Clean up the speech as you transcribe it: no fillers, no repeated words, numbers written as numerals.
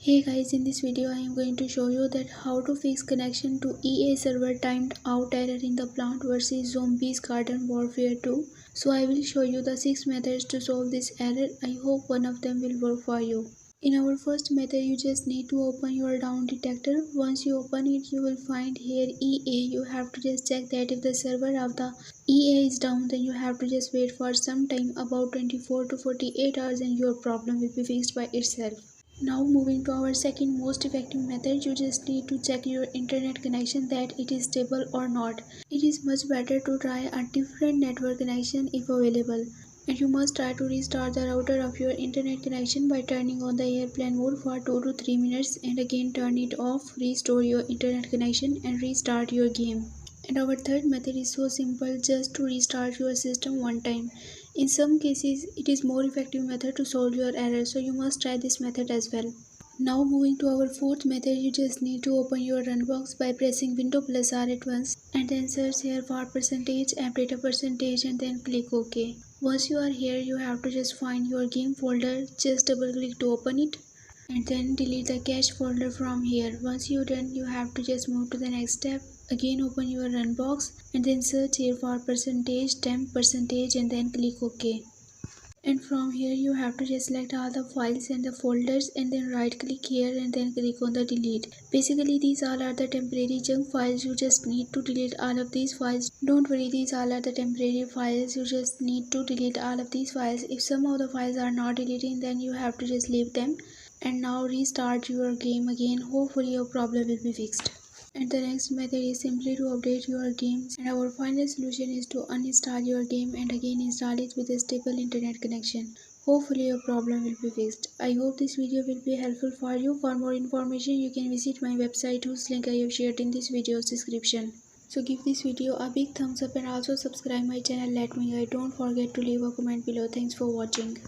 Hey guys, in this video I am going to show you that how to fix connection to EA server timed out error in the Plant vs Zombies Garden Warfare 2. So I will show you the 6 methods to solve this error. I hope one of them will work for you. In our first method, you just need to open your down detector. Once you open it, you will find here EA. You have to just check that if the server of the EA is down, then you have to just wait for some time, about 24 to 48 hours, and your problem will be fixed by itself. Now moving to our second most effective method, you just need to check your internet connection that it is stable or not. It is much better to try a different network connection if available. And you must try to restart the router of your internet connection by turning on the airplane mode for 2 to 3 minutes and again turn it off, restore your internet connection and restart your game. And our third method is so simple, just to restart your system one time. In some cases, it is more effective method to solve your error, so you must try this method as well. Now moving to our fourth method, you just need to open your run box by pressing Window plus R at once and then search here for percentage, app data percentage and then click OK. Once you are here, you have to just find your game folder, just double click to open it and then delete the cache folder from here. Once you're done, you have to just move to the next step. Again open your run box and then search here for percentage, temp percentage and then click OK. And from here you have to just select all the files and the folders and then right click here and then click on the delete. Basically these all are the temporary junk files. You just need to delete all of these files. Don't worry, these all are the temporary files. You just need to delete all of these files. If some of the files are not deleting, then you have to just leave them. And now restart your game again. Hopefully your problem will be fixed. And the next method is simply to update your games, and our final solution is to uninstall your game and again install it with a stable internet connection. Hopefully your problem will be fixed. I hope this video will be helpful for you. For more information you can visit my website whose link I have shared in this video's description. So give this video a big thumbs up and also subscribe my channel. Let me guide. Don't forget to leave a comment below. Thanks for watching.